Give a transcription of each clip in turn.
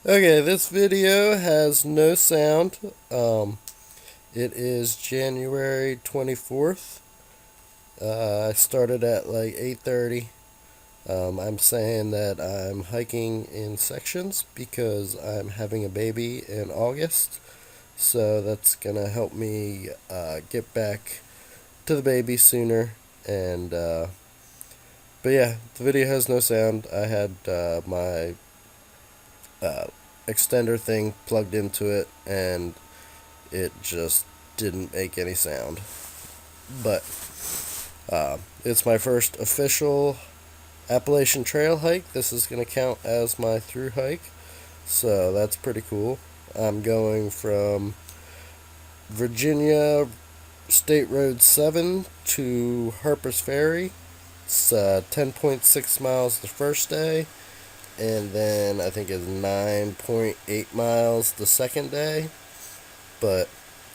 Okay, this video has no sound. It is January 24th. I started at like 8:30. I'm saying that I'm hiking in sections because I'm having a baby in August. So that's gonna help me get back to the baby sooner. And but yeah, the video has no sound. I had my uh, extender thing plugged into it, and it just didn't make any sound. But it's my first official Appalachian Trail hike. This is going to count as my through hike, so that's pretty cool. I'm going from Virginia State Road 7 to Harpers Ferry. It's 10.6 miles the first day, and then I think it's 9.8 miles the second day. But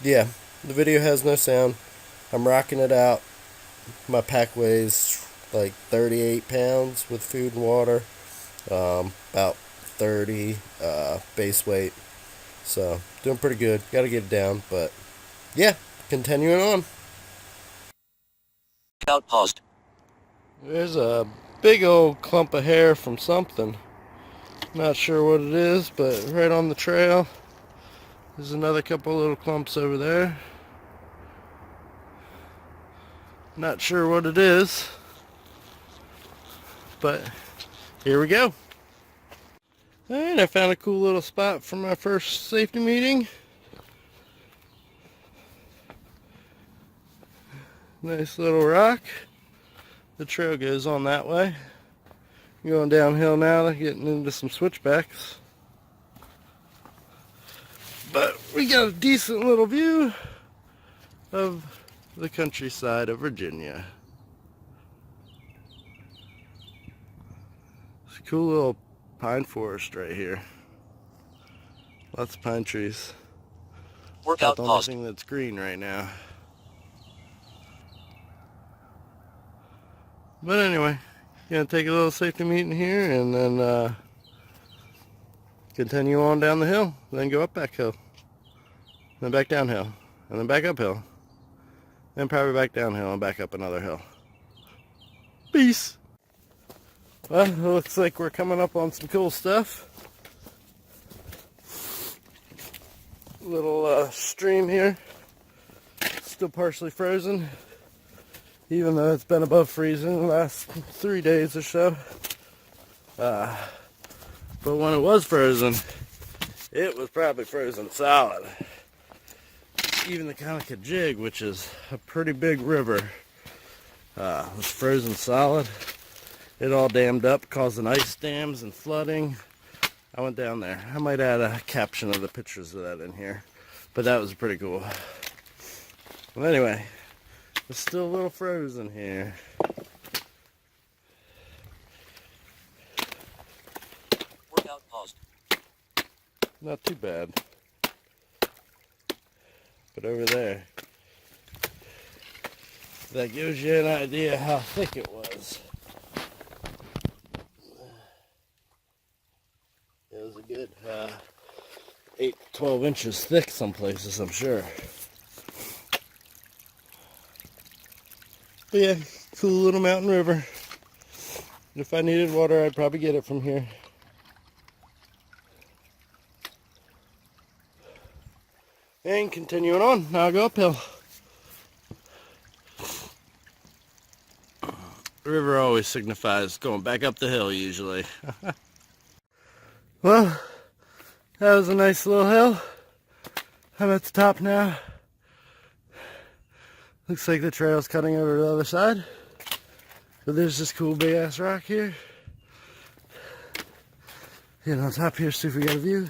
yeah, the video has no sound. I'm rocking it out. My pack weighs like 38 pounds with food and water, about 30 base weight. So doing pretty good. Got to get it down, but yeah, continuing on. Outpost. There's a big old clump of hair from something. Not sure what it is, but right on the trail, there's another couple little clumps over there. Not sure what it is, but here we go. Alright, I found a cool little spot for my first safety meeting. Nice little rock. The trail goes on that way. Going downhill now, getting into some switchbacks. But we got a decent little view of the countryside of Virginia. It's a cool little pine forest right here. Lots of pine trees. Workout About the only paused. thing that's green right now. But anyway, gonna take a little safety meeting here and then continue on down the hill. Then go up back hill. Then back downhill. And then back uphill. Then probably back downhill and back up another hill. Peace! Well, it looks like we're coming up on some cool stuff. Little stream here. Still partially frozen. Even though it's been above freezing the last 3 days or so. But when it was frozen, it was probably frozen solid. Even the Jig, which is a pretty big river, was frozen solid. It all dammed up, causing ice dams and flooding. I went down there. I might add a caption of the pictures of that in here, but that was pretty cool. Well, anyway, it's still a little frozen here. Workout paused. Not too bad. But over there, that gives you an idea how thick it was. It was a good 8 to 12 inches thick some places, I'm sure. But yeah, cool little mountain river. If I needed water, I'd probably get it from here. And continuing on, now I'll go uphill. The river always signifies going back up the hill usually. Well, that was a nice little hill. I'm at the top now. Looks like the trail's cutting over to the other side. But there's this cool big ass rock here. Get on top here, see if we got a view.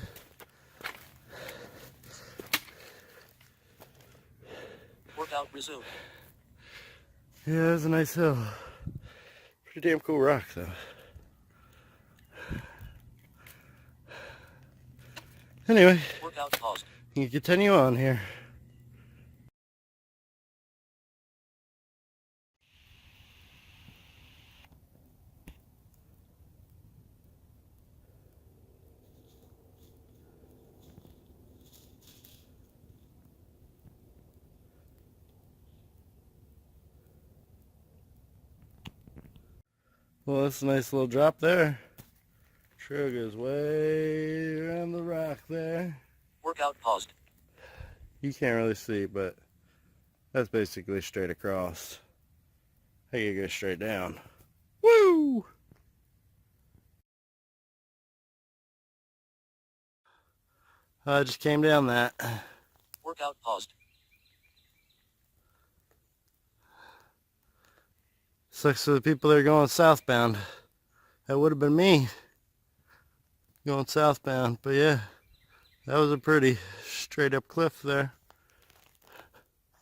Workout resumed. Yeah, it's a nice hill. Pretty damn cool rock though. Anyway, Workout paused. you can continue on here. Well, that's a nice little drop there. Trail goes way around the rock there. Workout paused. You can't really see, but that's basically straight across. I could go straight down. Woo! I just came down that. Workout paused. Sucks for the people that are going southbound. That would have been me going southbound. But yeah, that was a pretty straight up cliff there.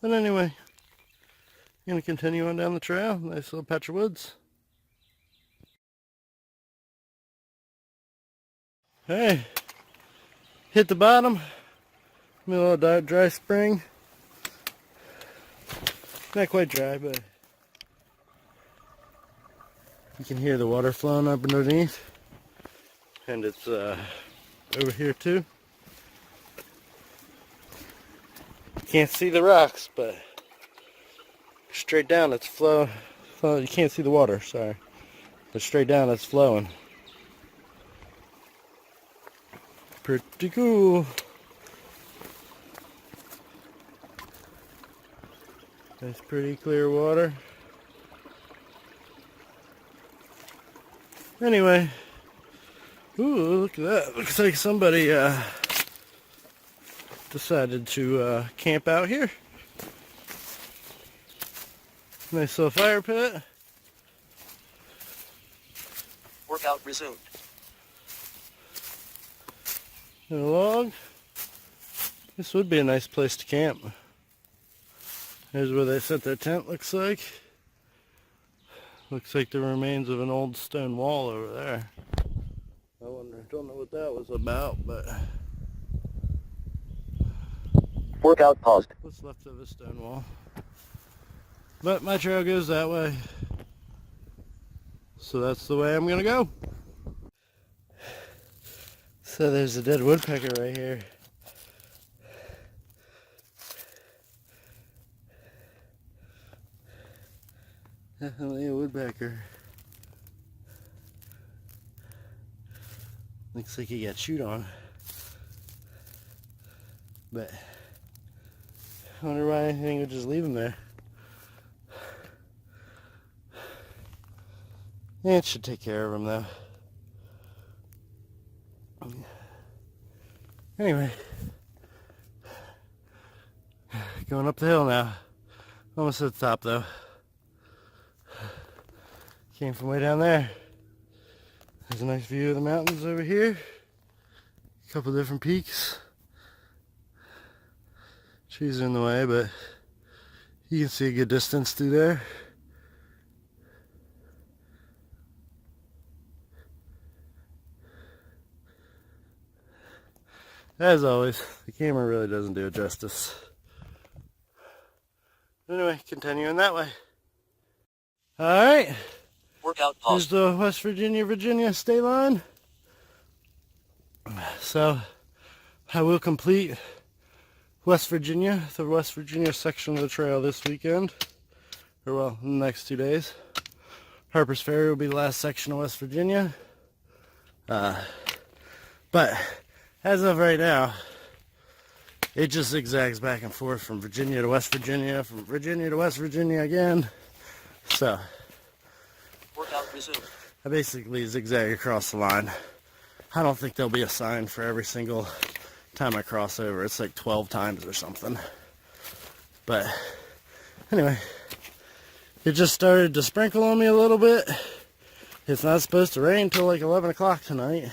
But anyway, I'm going to continue on down the trail. Nice little patch of woods. Hey, hit the bottom. A little dry spring. Not quite dry, but you can hear the water flowing up underneath. And it's over here too. Can't see the rocks, but straight down it's flow. You can't see the water, sorry. But straight down it's flowing. Pretty cool. That's pretty clear water. Anyway, ooh, look at that. Looks like somebody decided to camp out here. Nice little fire pit. Workout resumed. And a log. This would be a nice place to camp. Here's where they set their tent, looks like. Looks like the remains of an old stone wall over there. Don't know what that was about, but Workout paused. what's left of a stone wall. But my trail goes that way. So that's the way I'm gonna go. So there's a dead woodpecker right here. Definitely a woodpecker. Looks like he got chewed on. But I wonder why anything would just leave him there. Yeah, it should take care of him though. Anyway, going up the hill now. Almost at the top though. Came from way down there. There's a nice view of the mountains over here. A couple different peaks. Trees are in the way, but you can see a good distance through there. As always, the camera really doesn't do it justice. Anyway, continuing that way. Alright. Workout Here's paused. the West Virginia state line. So, I will complete West Virginia, the West Virginia section of the trail this weekend. Or well, in the next 2 days. Harpers Ferry will be the last section of West Virginia. But as of right now, it just zigzags back and forth from Virginia to West Virginia, from Virginia to West Virginia again. So, Workout resumed. I basically zigzag across the line. I don't think there'll be a sign for every single time I cross over. It's like 12 times or something. But anyway, it just started to sprinkle on me a little bit. It's not supposed to rain till like 11 o'clock tonight.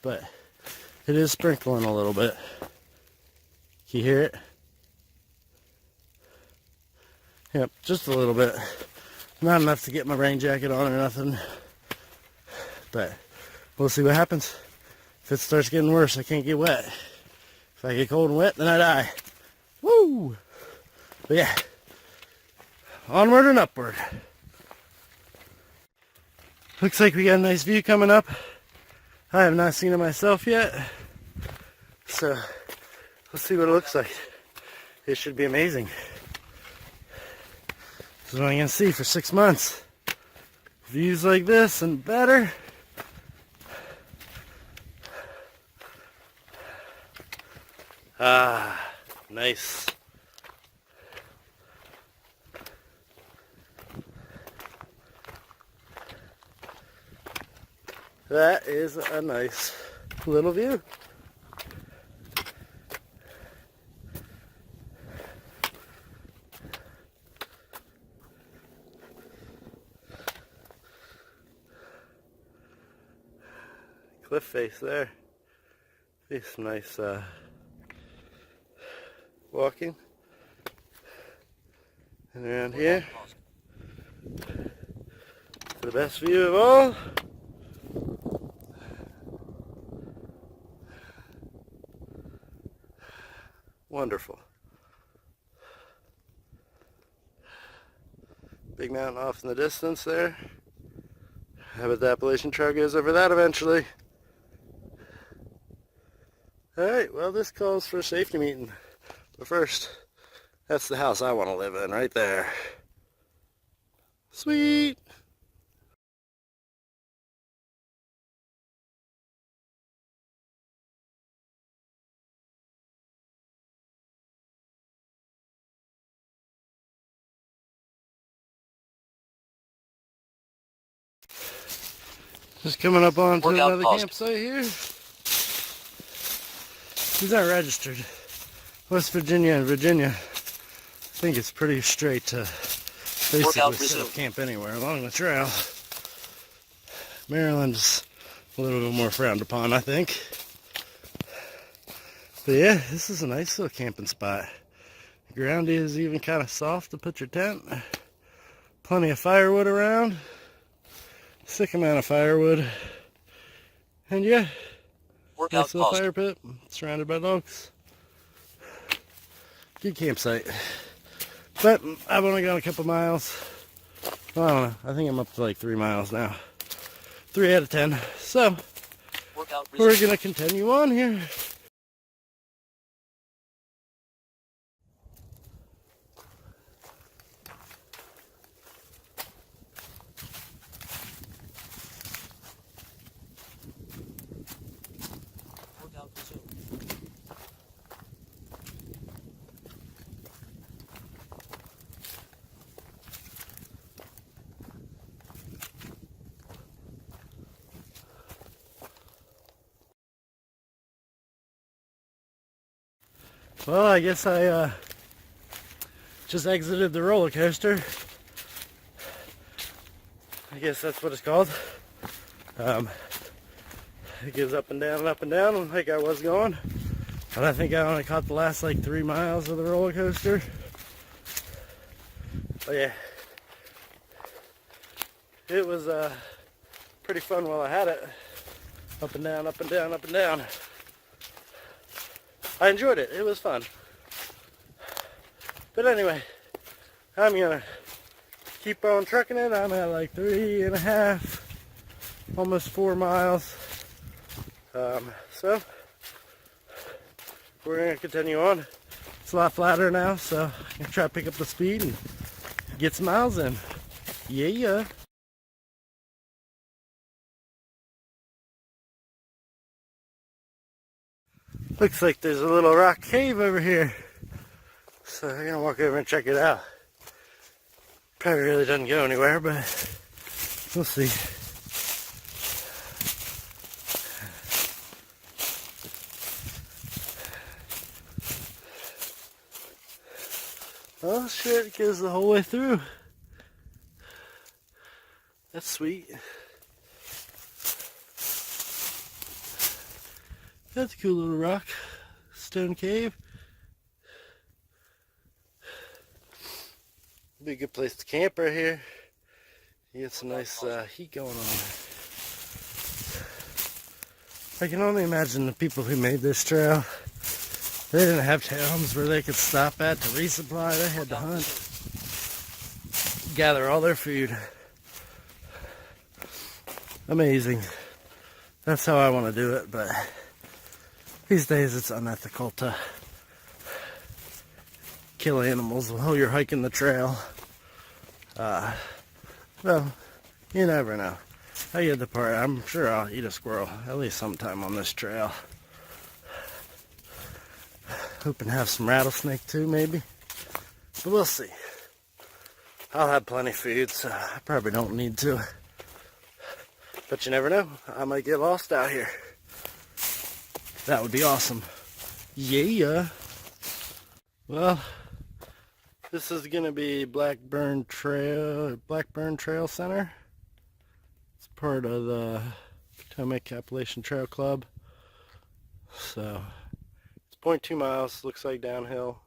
But it is sprinkling a little bit. Can you hear it? Yep, just a little bit. Not enough to get my rain jacket on or nothing. But we'll see what happens. If it starts getting worse, I can't get wet. If I get cold and wet, then I die. Woo! But yeah, onward and upward. Looks like we got a nice view coming up. I have not seen it myself yet. So, let's see what it looks like. It should be amazing. This is what I'm going to see for 6 months. views like this and better. Ah, nice. That is a nice little view. Cliff face there. It's nice walking. And around here, the best view of all. Wonderful. Big mountain off in the distance there. I bet the Appalachian Trail goes over that eventually. Alright, well this calls for a safety meeting. But first, that's the house I want to live in right there. Sweet! Just coming up onto another campsite here. These aren't registered. West Virginia and Virginia. I think it's pretty straight to basically set up camp anywhere along the trail. Maryland's a little bit more frowned upon, I think. But yeah, this is a nice little camping spot. The ground is even kind of soft to put your tent. Plenty of firewood around. Sick amount of firewood. And yeah, nice little fire pit surrounded by dogs. Good campsite. But I've only gone a couple miles. Well, I don't know. I think I'm up to like 3 miles now. 3 out of 10. So, we're going to continue on here. Well, I guess I just exited the roller coaster. I guess that's what it's called. It goes up and down like I was going. But I think I only caught the last like 3 miles of the roller coaster. But yeah, it was pretty fun while I had it. Up and down, up and down, up and down. I enjoyed it. It was fun. But anyway, I'm gonna keep on trucking it. I'm at like 3.5, almost 4 miles. So we're gonna continue on. It's a lot flatter now, so I'm gonna try to pick up the speed and get some miles in. Yeah. Looks like there's a little rock cave over here. So I'm gonna walk over and check it out. Probably really doesn't go anywhere, but we'll see. Oh shit, it goes the whole way through. That's sweet. That's a cool little rock. Stone cave. Be a good place to camp right here. You get some nice heat going on. I can only imagine the people who made this trail. They didn't have towns where they could stop at to resupply. They had to hunt, gather all their food. Amazing. That's how I want to do it, but these days it's unethical to kill animals while you're hiking the trail. Well, You never know. I get the part. I'm sure I'll eat a squirrel at least sometime on this trail. Hoping to have some rattlesnake too, maybe. But we'll see. I'll have plenty of food, so I probably don't need to. But you never know. I might get lost out here. That would be awesome. Yeah. Well, this is going to be Blackburn Trail Center. It's part of the Potomac Appalachian Trail Club. So, it's 0.2 miles. Looks like downhill.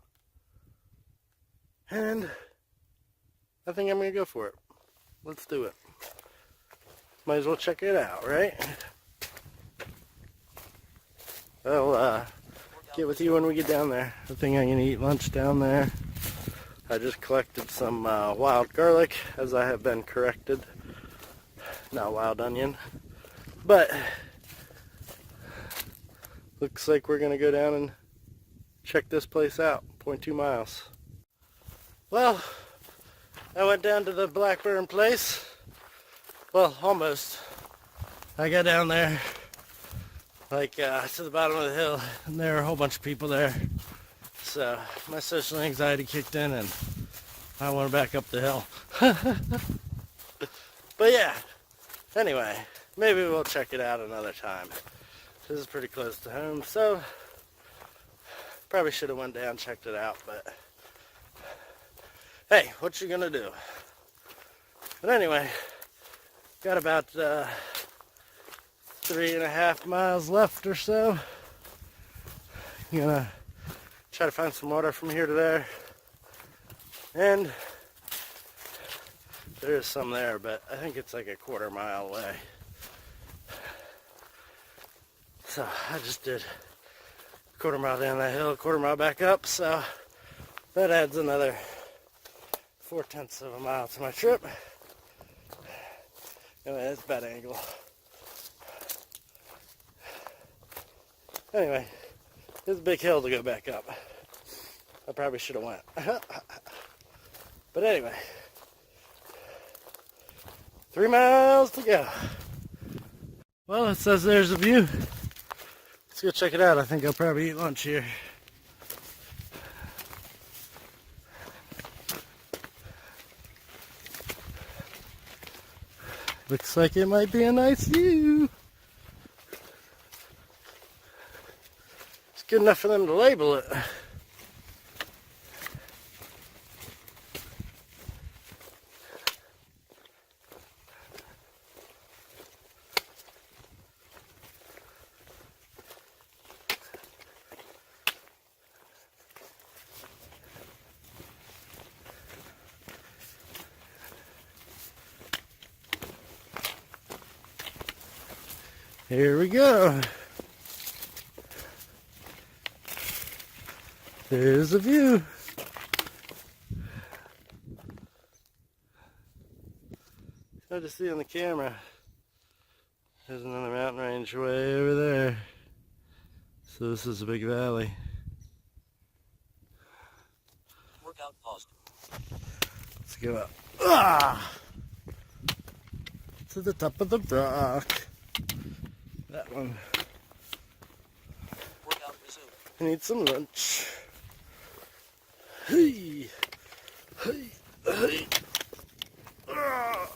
And I think I'm going to go for it. Let's do it. Might as well check it out, right? I'll get with you when we get down there. I think I'm going to eat lunch down there. I just collected some wild garlic, as I have been corrected. Not wild onion. But looks like we're going to go down and check this place out. 0.2 miles. Well, I went down to the Blackburn place. Well, almost. I got down there, like to the bottom of the hill, and there were a whole bunch of people there. So my social anxiety kicked in, and I went back up the hill. But yeah, anyway, maybe we'll check it out another time. This is pretty close to home, so probably should have went down, checked it out, but hey, what you gonna do? But anyway, got about 3.5 miles left or so. I'm gonna try to find some water from here to there. And there is some there, but I think it's like a 1/4 mile away. So I just did a 1/4 mile down that hill, 1/4 mile back up, so that adds another 4/10 of a mile to my trip. Anyway, that's a bad angle. Anyway, it's a big hill to go back up. I probably should have went. But anyway, 3 miles to go. Well, it says there's a view. Let's go check it out. I think I'll probably eat lunch here. Looks like it might be a nice view. It's good enough for them to label it. Here we go. There's a view. Hard to see on the camera. There's another mountain range way over there. So this is a big valley. Workout paused. Let's go up. Ah! To the top of the rock. That one. Workout resumed. I need some lunch. Hey! Hey! Hey! Ah!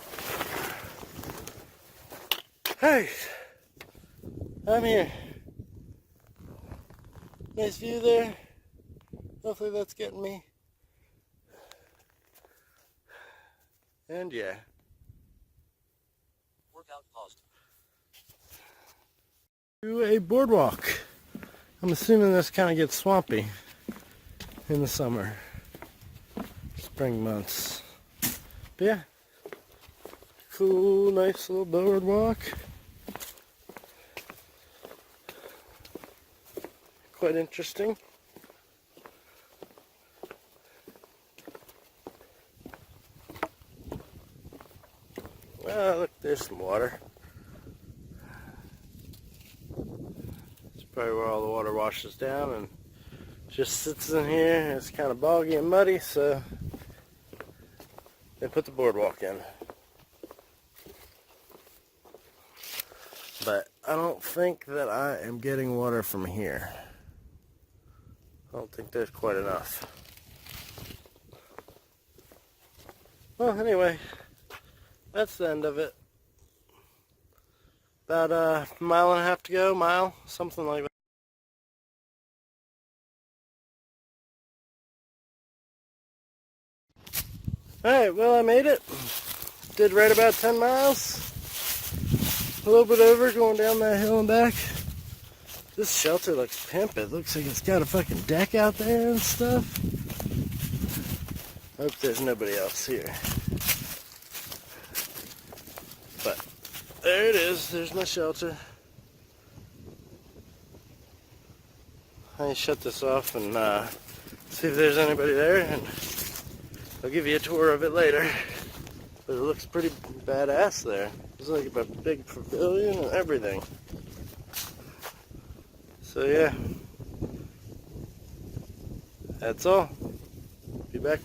Hey! I'm here. Nice view there. Hopefully that's getting me. And yeah. Workout paused. To a boardwalk. I'm assuming this kind of gets swampy in the summer, spring months. But yeah, cool, nice little boardwalk. Quite interesting. Well, look, there's some water. Probably where all the water washes down and just sits in here. It's kind of boggy and muddy, so they put the boardwalk in. But I don't think that I am getting water from here. I don't think there's quite enough. Well, anyway, that's the end of it. About a mile and a half to go, something like that. Alright, well, I made it. Did right about 10 miles. A little bit over, going down that hill and back. This shelter looks pimp. It looks like it's got a fucking deck out there and stuff. Hope there's nobody else here. But there it is. There's my shelter. I shut this off and see if there's anybody there, and I'll give you a tour of it later. But it looks pretty badass there. It's like a big pavilion and everything. So yeah, that's all. Be back.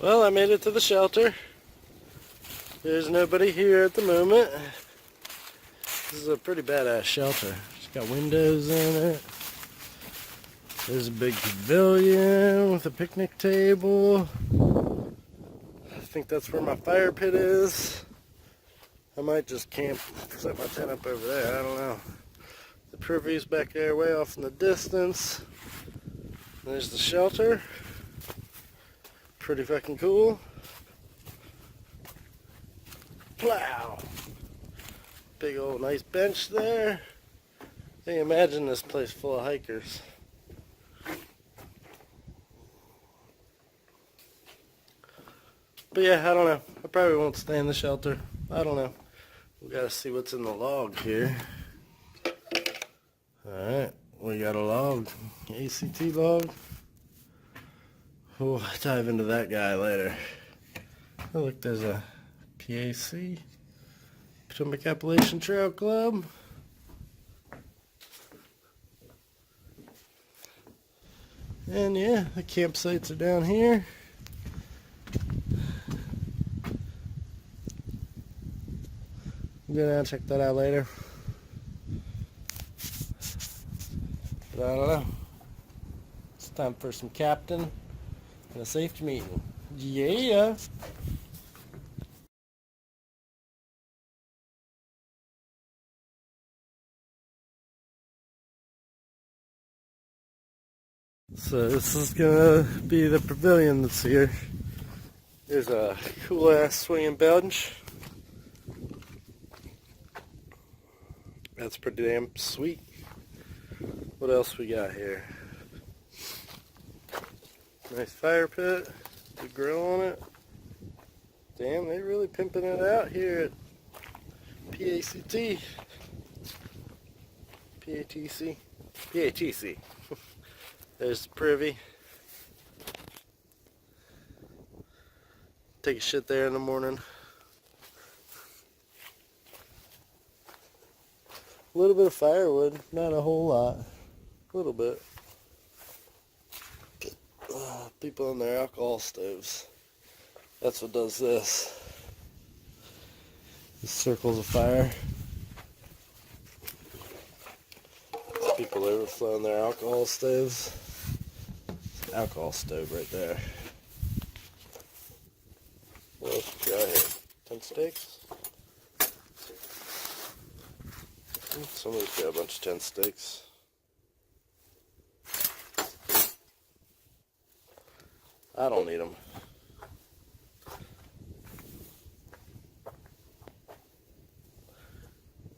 Well, I made it to the shelter. There's nobody here at the moment. This is a pretty badass shelter. It's got windows in it. There's a big pavilion with a picnic table. I think that's where my fire pit is. I might just camp, set my tent up over there, I don't know. The privy's back there way off in the distance. There's the shelter. Pretty fucking cool. Plow! Big old nice bench there. Can you imagine this place full of hikers? But yeah, I don't know. I probably won't stay in the shelter. I don't know. We gotta see what's in the log here. Alright, we got a log. ACT log. We'll dive into that guy later. Oh look, there's a PAC. Potomac Appalachian Trail Club. And yeah, the campsites are down here. I'm gonna check that out later. But I don't know. It's time for some captain and a safety meeting. Yeah! So this is gonna be the pavilion that's here. There's a cool ass swinging bench. That's pretty damn sweet. What else we got here? Nice fire pit. Good grill on it. Damn, they really pimping it out here at PACT. PATC. PATC. There's the privy. Take a shit there in the morning. A little bit of firewood, not a whole lot. A little bit. People in their alcohol stoves. That's what does this. These circles of fire. People overflowing their alcohol stoves. Alcohol stove right there. What else we got here? Tent stakes? Somebody's got a bunch of tent stakes. I don't need them.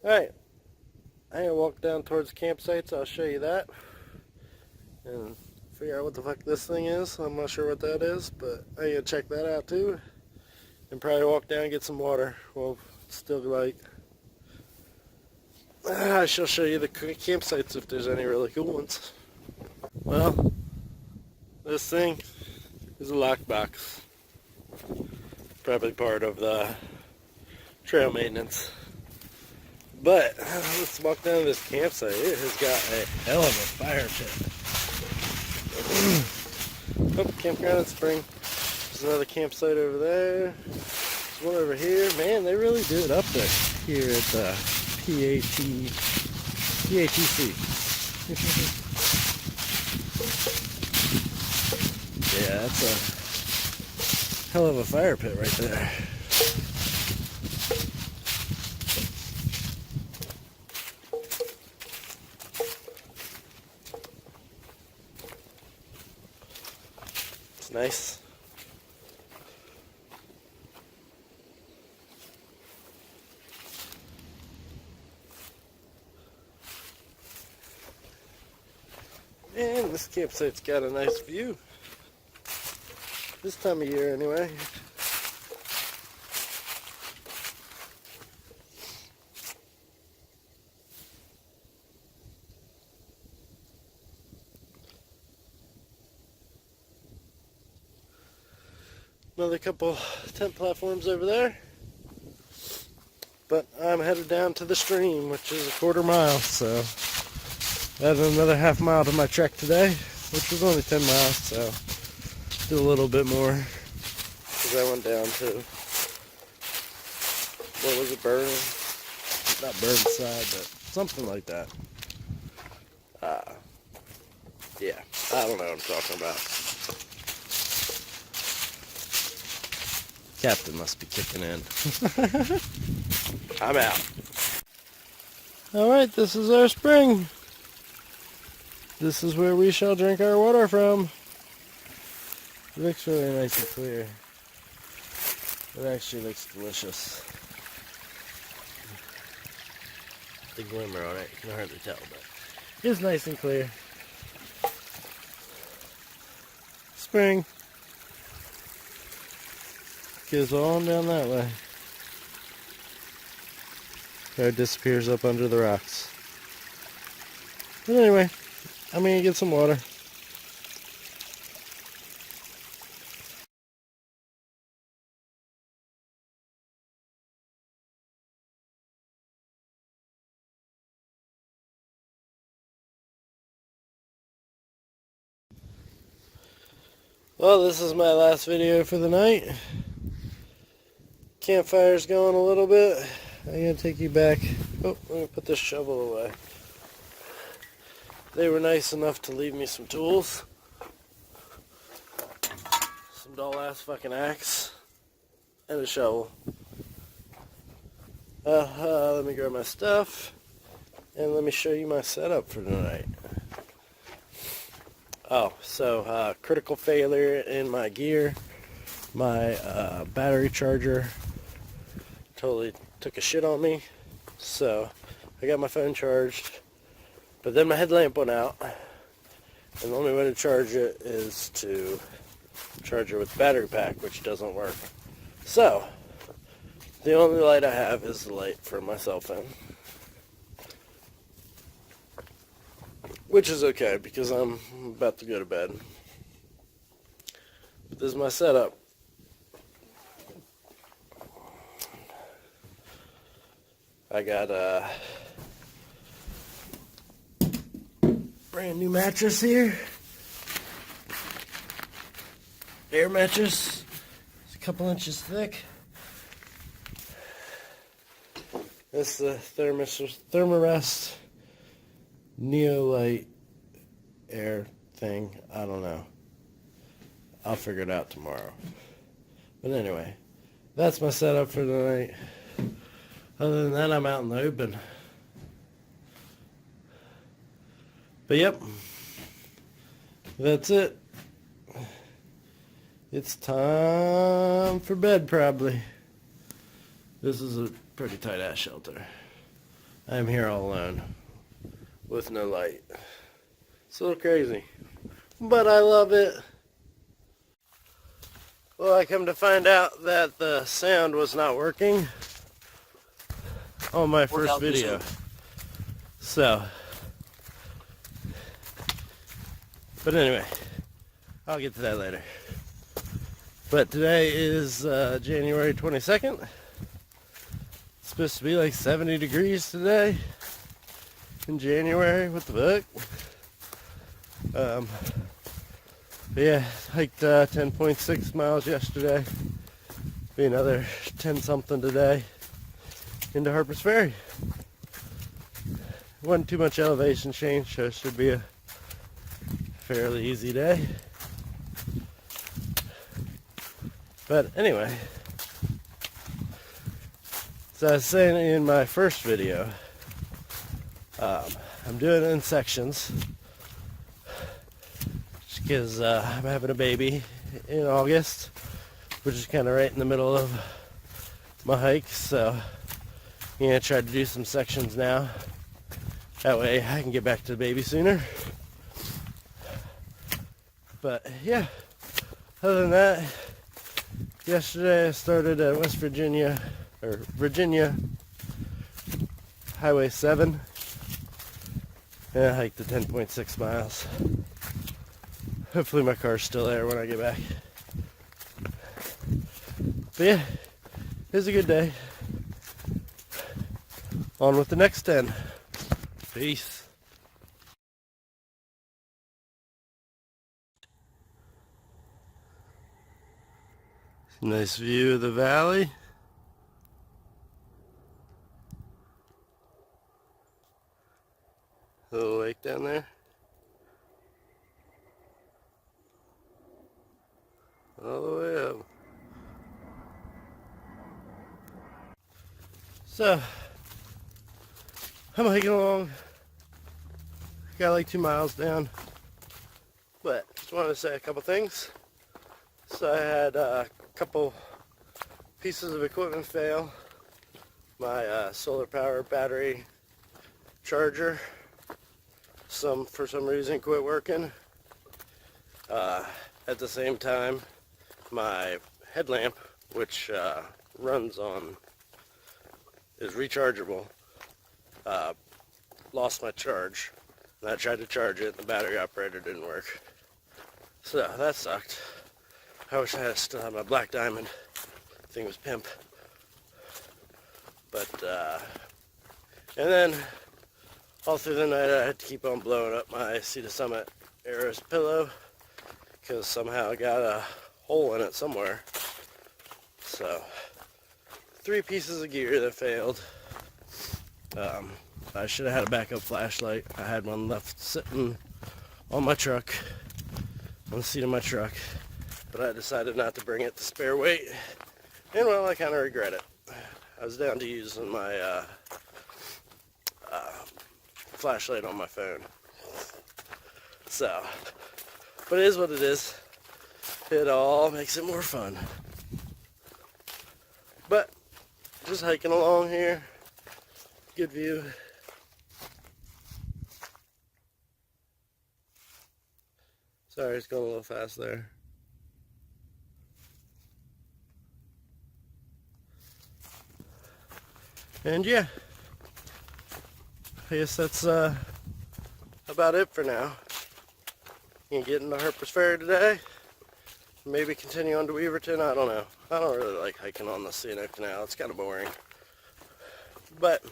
Alright. I'm going to walk down towards the campsites. I'll show you that. And figure out what the fuck this thing is. I'm not sure what that is, but I'm going to check that out too. And probably walk down and get some water. Well, it's still light. I shall show you the campsites if there's any really cool ones. Well, this thing is a lockbox. Probably part of the trail maintenance. But let's walk down to this campsite. It has got a hell of a fire pit. Oh, campground at Spring. There's another campsite over there. There's one over here. Man, they really do it up there here at the PATC. Yeah, that's a hell of a fire pit right there. It's nice. And this campsite's got a nice view. This time of year anyway. Another couple tent platforms over there. But I'm headed down to the stream, which is a quarter mile, so added another half mile to my trek today, which was only 10 miles, so do a little bit more, because I went down to, what was it, not Burnside, but something like that. Yeah, I don't know what I'm talking about. Captain must be kicking in. I'm out. Alright, this is our spring. This is where we shall drink our water from. It looks really nice and clear. It actually looks delicious. The glimmer on it, you can hardly tell, but it's nice and clear. Spring. Goes on down that way. There it disappears up under the rocks. But anyway, I'm gonna get some water. Well, this is my last video for the night. Campfire's going a little bit. I'm gonna take you back. Oh, I'm gonna put this shovel away. They were nice enough to leave me some tools. Some dull ass fucking axe. And a shovel. Let me grab my stuff. And let me show you my setup for tonight. Oh, so critical failure in my gear. My battery charger totally took a shit on me. So I got my phone charged. But then my headlamp went out. And the only way to charge it is to charge it with the battery pack, which doesn't work. So the only light I have is the light for my cell phone. Which is okay, because I'm about to go to bed. But this is my setup. I got a brand new mattress here. Air mattress. It's a couple inches thick. This is the Thermarest Neolite air thing. I don't know. I'll figure it out tomorrow. But anyway, that's my setup for tonight. Other than that, I'm out in the open. But yep, that's it. It's time for bed probably. This is a pretty tight ass shelter. I'm here all alone with no light. It's a little crazy, but I love it. Well, I come to find out that the sound was not working on my first video. So, but anyway, I'll get to that later. But today is January 22nd. It's supposed to be like 70 degrees today in January. What the fuck? But But yeah, hiked 10.6 miles yesterday. Be another 10 something today into Harpers Ferry. Wasn't too much elevation change, so it should be a fairly easy day. But anyway, so I was saying in my first video, I'm doing it in sections because I'm having a baby in August, which is kind of right in the middle of my hike. So I'm gonna try to do some sections now. That way I can get back to the baby sooner. But yeah, other than that, yesterday I started at West Virginia, or Virginia, Highway 7, and I hiked the 10.6 miles. Hopefully my car's still there when I get back. But yeah, it was a good day. On with the next 10. Peace. Nice view of the valley. Little lake down there. All the way up. So, I'm hiking along. Got like 2 miles down. But just wanted to say a couple things. So I had a couple pieces of equipment fail. My solar power battery charger, for some reason quit working. At the same time, my headlamp, which is rechargeable, lost my charge. And I tried to charge it, and the battery operator didn't work. So that sucked. I wish I still had my black diamond. Thing was pimp. But and then all through the night I had to keep on blowing up my Sea to Summit Aeros pillow because somehow I got a hole in it somewhere. So 3 pieces of gear that failed. I should have had a backup flashlight. I had one left sitting on my truck, on the seat of my truck, but I decided not to bring it to spare weight, and well, I kind of regret it. I was down to using my flashlight on my phone. So, but it is what it is. It all makes it more fun. But, just hiking along here. Good view. Sorry, it's going a little fast there. And yeah, I guess that's about it for now. You can get into Harpers Ferry today. Maybe continue on to Weaverton. I don't know. I don't really like hiking on the scenic canal. It's kind of boring. But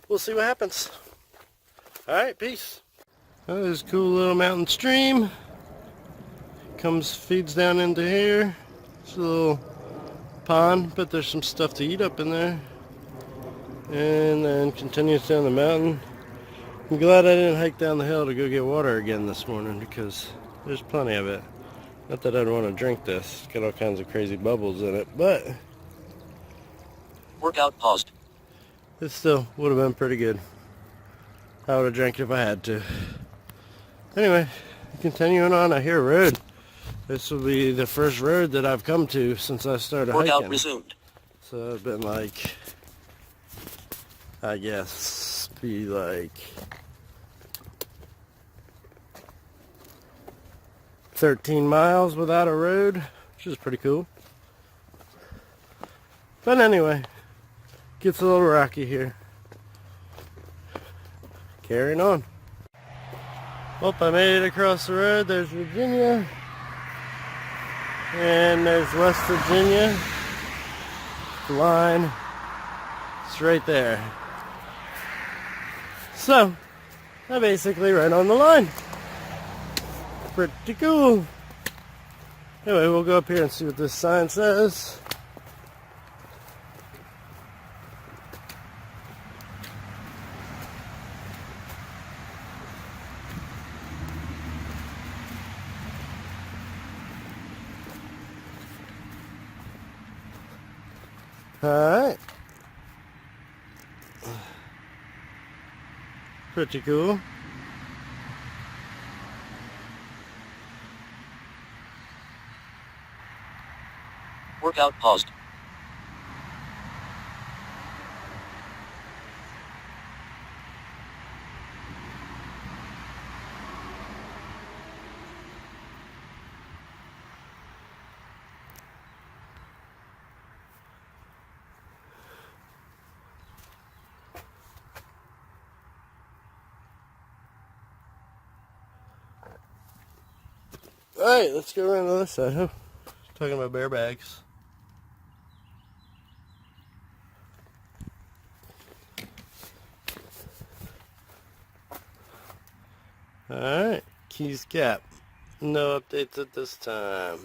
we'll see what happens. Alright, peace. Oh, there's a cool little mountain stream. Feeds down into here. It's a little pond, but there's some stuff to eat up in there. And then continues down the mountain. I'm glad I didn't hike down the hill to go get water again this morning because there's plenty of it. Not that I'd want to drink this. It's got all kinds of crazy bubbles in it, but Workout paused. it still would have been pretty good. I would have drank it if I had to. Anyway, continuing on, I hear a road. This will be the first road that I've come to since I started hiking. Workout resumed. So I've been like, I guess, be like 13 miles without a road, which is pretty cool. But anyway, gets a little rocky here. Carrying on. Well, I made it across the road. There's Virginia. And there's West Virginia. The line. It's right there. So, I'm basically right on the line. Pretty cool. Anyway, we'll go up here and see what this sign says. Alright. Pretty cool. Workout paused. Alright, let's go around the other side, huh? Talking about bear bags. Alright, Keys Gap. No updates at this time.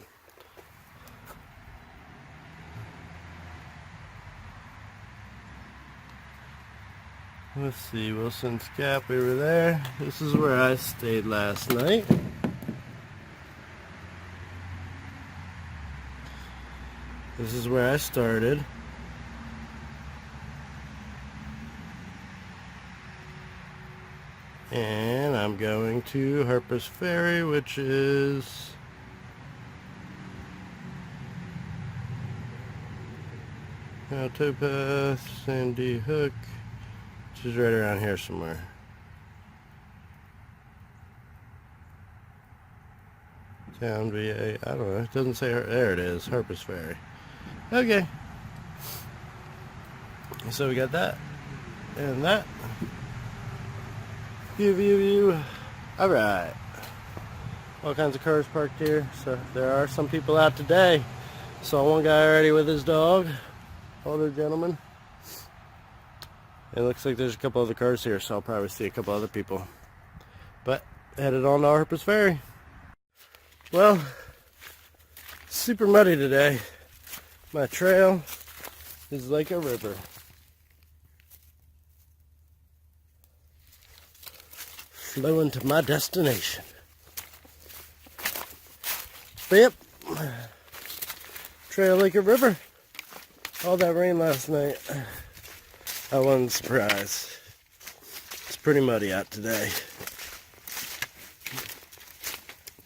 Let's see, Wilson's Gap over there. This is where I stayed last night. This is where I started. And I'm going to Harpers Ferry, which is Towpath, Sandy Hook, which is right around here somewhere. Town VA, I don't know, it doesn't say, there it is, Harpers Ferry. Okay. So we got that, and that. View. Alright. All kinds of cars parked here, so there are some people out today. Saw one guy already with his dog, older gentleman. It looks like there's a couple other cars here, so I'll probably see a couple other people. But, headed on to Harpers Ferry. Well, super muddy today. My trail is like a river. Flowing to my destination. But yep, trail like a river. All that rain last night, I wasn't surprised. It's pretty muddy out today.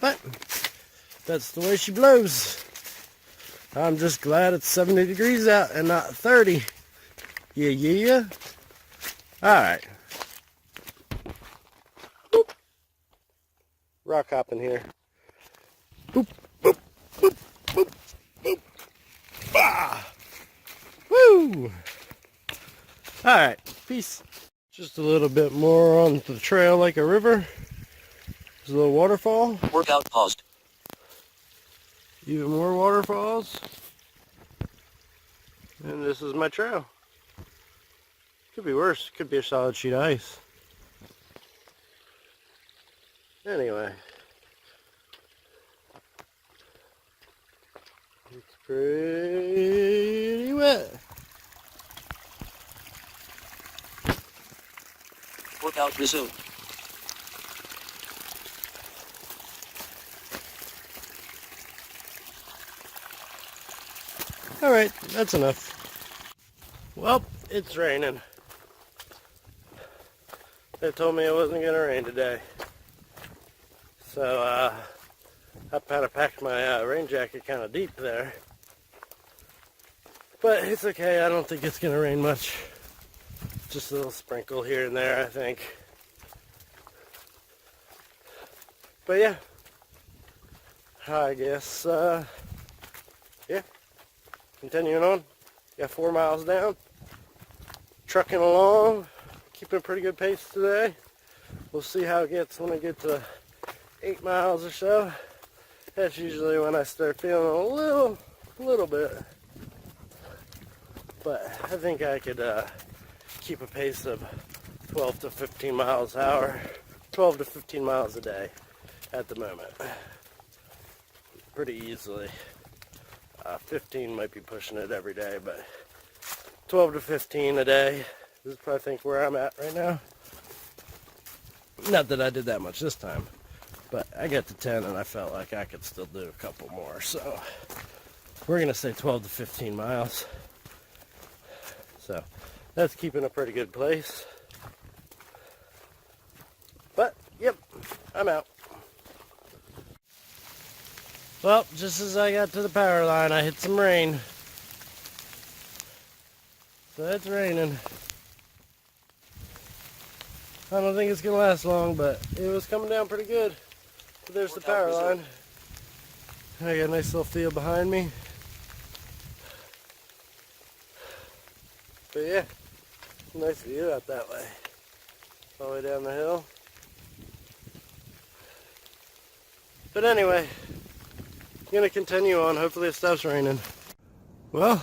But that's the way she blows. I'm just glad it's 70 degrees out and not 30. Yeah. Alright. Rock hopping here. Boop. Ah! Woo! Alright, peace. Just a little bit more on the trail like a river. There's a little waterfall. Workout paused. Even more waterfalls. And this is my trail. Could be worse. Could be a solid sheet of ice. Anyway. It's pretty wet. Workout resumed. Alright, that's enough. Well, it's raining. They told me it wasn't going to rain today. So, I kind of packed my rain jacket kind of deep there. But it's okay, I don't think it's going to rain much. Just a little sprinkle here and there, I think. But yeah. I guess, yeah. Continuing on. Got 4 miles down. Trucking along. Keeping a pretty good pace today. We'll see how it gets when I get to 8 miles or so. That's usually when I start feeling a little bit. But I think I could keep a pace of 12 to 15 miles an hour. 12 to 15 miles a day at the moment. pretty easily. 15 might be pushing it every day, but 12 to 15 a day is probably, I think, where I'm at right now. Not that I did that much this time, but I got to 10 and I felt like I could still do a couple more. So we're going to say 12 to 15 miles. So that's keeping a pretty good pace. But, yep, I'm out. Well, just as I got to the power line, I hit some rain. So it's raining. I don't think it's going to last long, but it was coming down pretty good. But there's the power line. I got a nice little field behind me. But yeah, nice view out that way. All the way down the hill. But anyway, I'm going to continue on. Hopefully it stops raining. Well,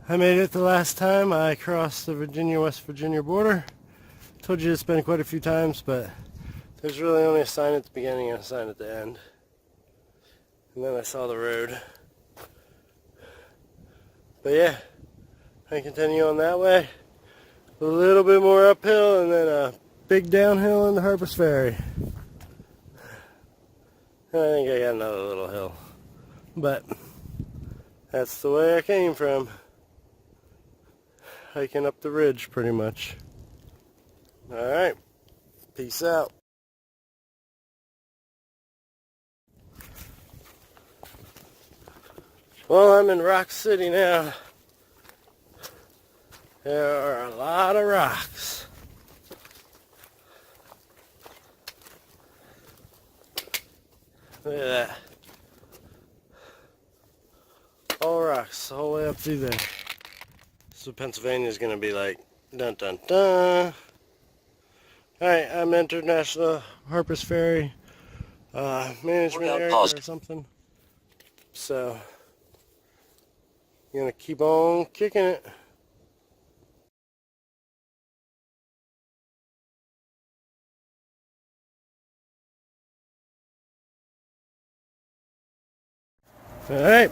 I made it the last time I crossed the Virginia-West Virginia border. Told you it's been quite a few times, but there's really only a sign at the beginning and a sign at the end. And then I saw the road. But yeah, I continue on that way. A little bit more uphill and then a big downhill in the Harpers Ferry. And I think I got another little hill. But that's the way I came from. Hiking up the ridge pretty much. Alright, peace out. Well, I'm in Rock City now. There are a lot of rocks. Look at that. All rocks, all the way up through there. So Pennsylvania's gonna be like, dun dun dun. Alright, I'm International Harpers Ferry management area or something. So, I'm gonna keep on kicking it. Alright,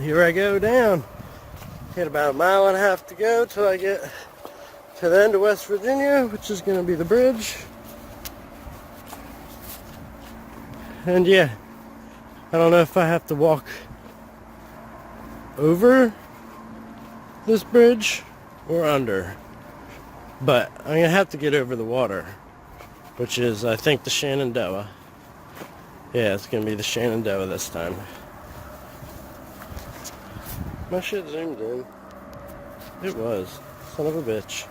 here I go down. Got about 1.5 miles to go till I get to the end of West Virginia, which is going to be the bridge. And yeah, I don't know if I have to walk over this bridge or under, but I'm going to have to get over the water, which is, I think, the Shenandoah. Yeah, it's going to be the Shenandoah this time. My shit zoomed in. It was. Son of a bitch.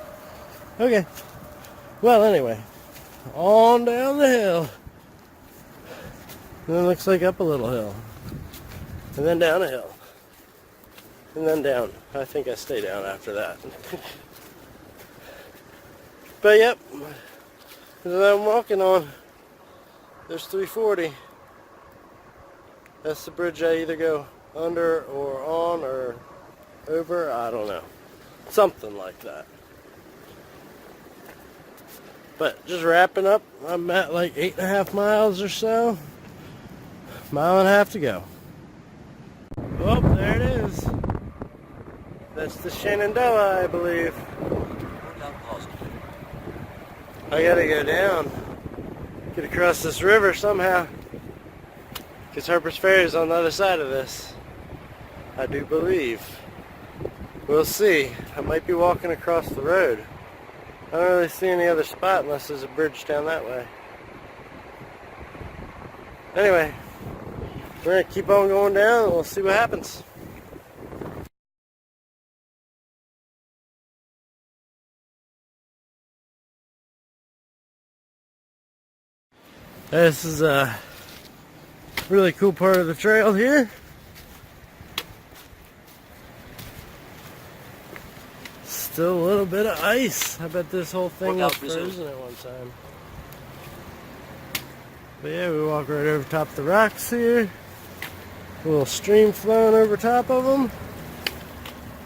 Okay. Well, anyway. On down the hill. And then it looks like up a little hill. And then down a hill. And then down. I think I stay down after that. But yep. That I'm walking on. There's 340. That's the bridge I either go under or on or over, I don't know. Something like that. But just wrapping up, I'm at like 8.5 miles or so. 1.5 miles to go. Oh, there it is. That's the Shenandoah, I believe. I gotta go down. Get across this river somehow. Because Harpers Ferry is on the other side of this. I do believe. We'll see. I might be walking across the road. I don't really see any other spot unless there's a bridge down that way. Anyway, we're going to keep on going down and we'll see what happens. This is a really cool part of the trail here. Still a little bit of ice. I bet this whole thing was frozen at one time. But yeah, we walk right over top the rocks here. A little stream flowing over top of them.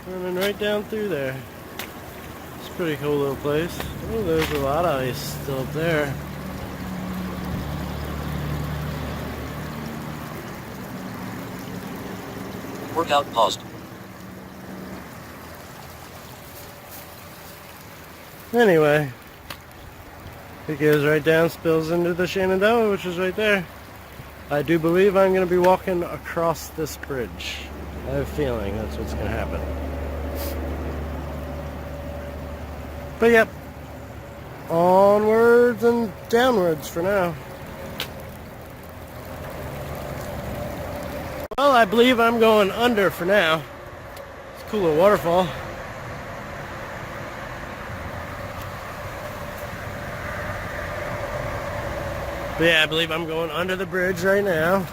Running right down through there. It's a pretty cool little place. Oh, there's a lot of ice still up there. Workout paused. Anyway, it goes right down, spills into the Shenandoah, which is right there. I do believe I'm going to be walking across this bridge. I have a feeling that's what's going to happen. But yep, onwards and downwards for now. Well, I believe I'm going under for now. It's a cool little waterfall. But yeah, I believe I'm going under the bridge right now.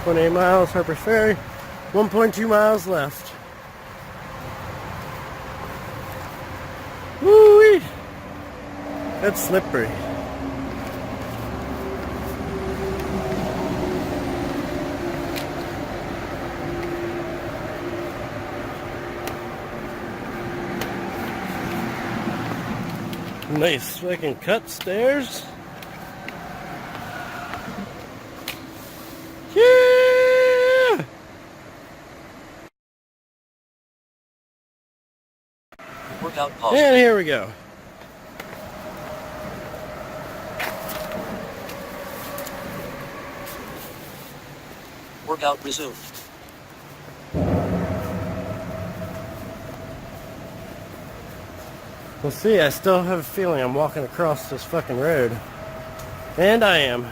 28 miles, Harpers Ferry. 1.2 miles left. Woo-wee! That's slippery. Nice fucking cut stairs. Yeah! Workout paused. And here we go. Workout resumed. We'll see, I still have a feeling I'm walking across this fucking road. And I am.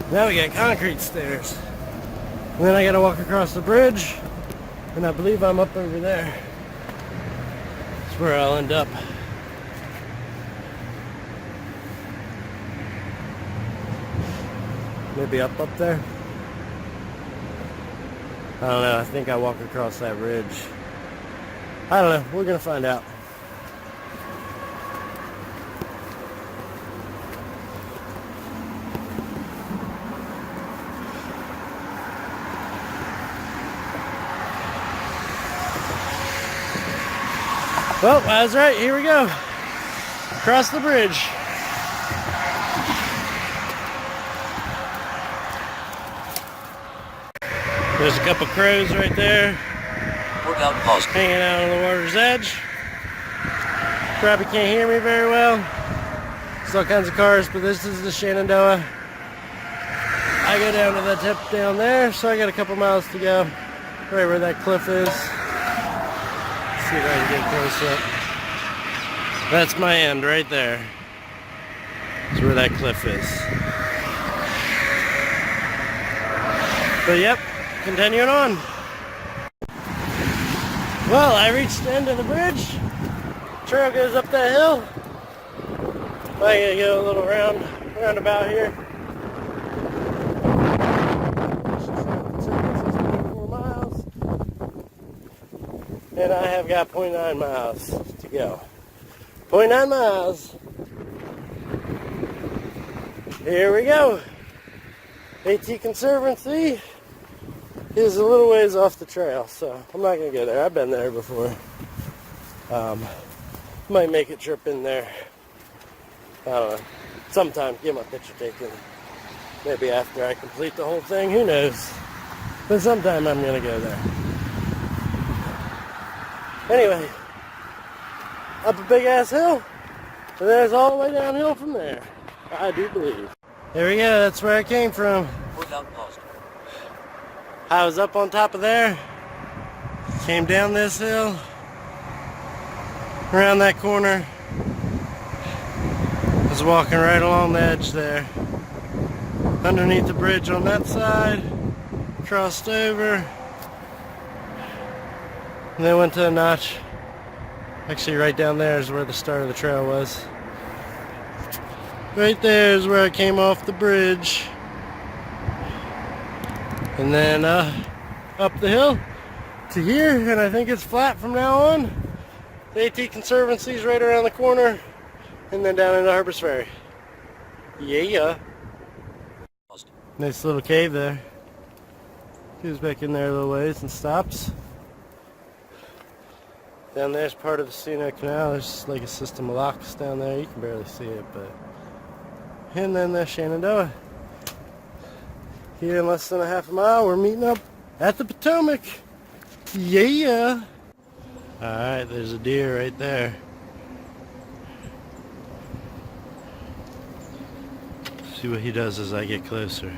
Now we got concrete stairs. And then I gotta walk across the bridge. And I believe I'm up over there. That's where I'll end up. Maybe up there? I don't know, I think I walk across that ridge. I don't know, we're gonna find out. Well, I was right, here we go. Across the bridge. There's a couple crows right there. Workout paused. Hanging out on the water's edge. Probably can't hear me very well. There's all kinds of cars, but this is the Shenandoah. I go down to the tip down there, so I got a couple miles to go. Right where that cliff is. See if I can get close up. That's my end right there. That's where that cliff is. But yep, continuing on. Well, I reached the end of the bridge. Trail goes up that hill. I gotta go a little roundabout here. 4 miles. And I have got 0.9 miles to go. 0.9 miles. Here we go. AT Conservancy is a little ways off the trail, so I'm not going to go there. I've been there before. Might make a trip in there. I don't know. Sometime get my picture taken. Maybe after I complete the whole thing. Who knows? But sometime I'm going to go there. Anyway, up a big ass hill, and then it's all the way downhill from there. I do believe. There we go. That's where I came from. Workout paused. I was up on top of there, came down this hill, around that corner, was walking right along the edge there, underneath the bridge on that side, crossed over, and then went to a notch. Actually right down there is where the start of the trail was. Right there is where I came off the bridge. And then up the hill to here, and I think it's flat from now on. The AT Conservancy's right around the corner, and then down into Harpers Ferry. Yeah. Nice little cave there. Goes back in there a little ways and stops. Down there's part of the Canal. There's like a system of locks down there. You can barely see it, but And then the Shenandoah. Here in less than a half a mile, we're meeting up at the Potomac. Yeah! Alright, there's a deer right there. See what he does as I get closer.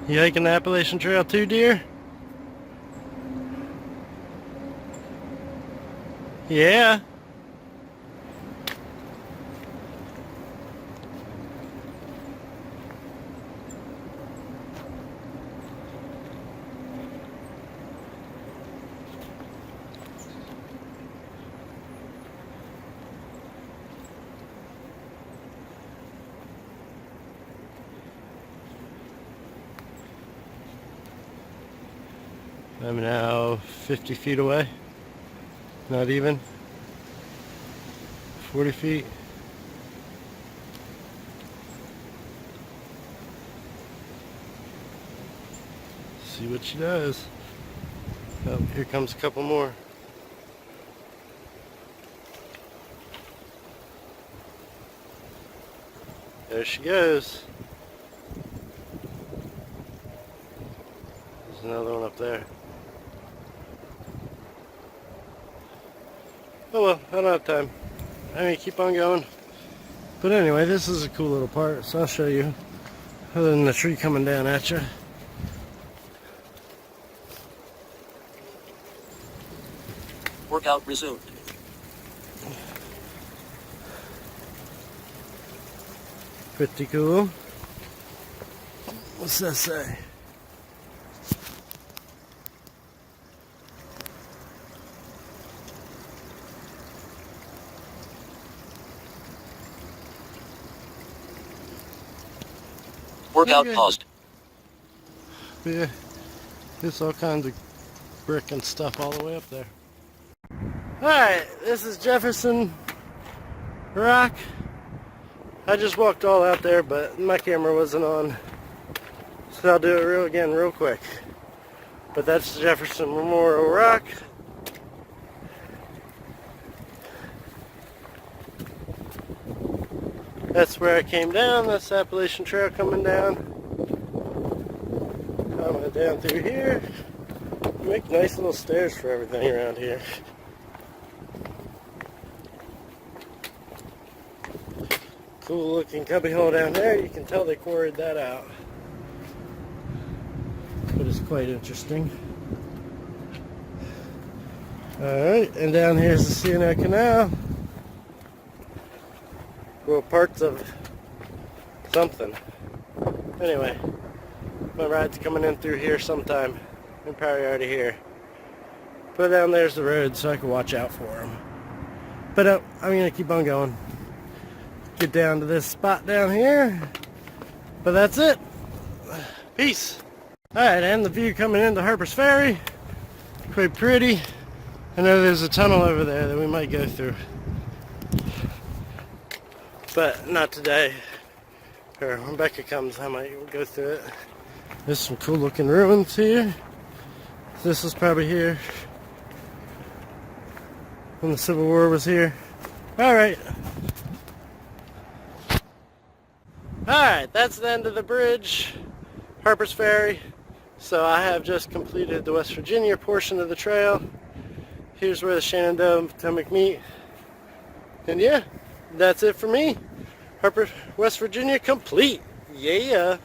You hiking the Appalachian Trail too, deer? Yeah. I'm now 50 feet away. Not even. 40 feet. See what she does. Oh, here comes a couple more. There she goes. There's another one up there. Oh well, I don't have time. I mean, keep on going. But anyway, this is a cool little part, so I'll show you. Other than the tree coming down at you. Workout resumed. Pretty cool. What's that say? Workout Okay. paused. Yeah, there's all kinds of brick and stuff all the way up there. Alright, this is Jefferson Rock. I just walked all out there, but my camera wasn't on. So I'll do it real quick. But that's Jefferson Memorial Rock. That's where I came down. That's the Appalachian Trail coming down. I went down through here. Make nice little stairs for everything around here. Cool looking cubby hole down there. You can tell they quarried that out. But it's quite interesting. Alright, and down here's the C&O Canal. Well, parts of something. Anyway, my ride's coming in through here sometime. I'm probably already here. But down there's the road, so I can watch out for them. But I'm going to keep on going. Get down to this spot down here. But that's it. Peace. Alright, and the view coming into Harpers Ferry. Quite pretty. I know there's a tunnel over there that we might go through. But not today. Or when Becca comes, I might go through it. There's some cool looking ruins here. This was probably here when the Civil War was here. Alright. Alright, that's the end of the bridge. Harpers Ferry. So I have just completed the West Virginia portion of the trail. Here's where the Shenandoah and Potomac meet. And yeah, that's it for me. Harper, West Virginia complete. Yeah.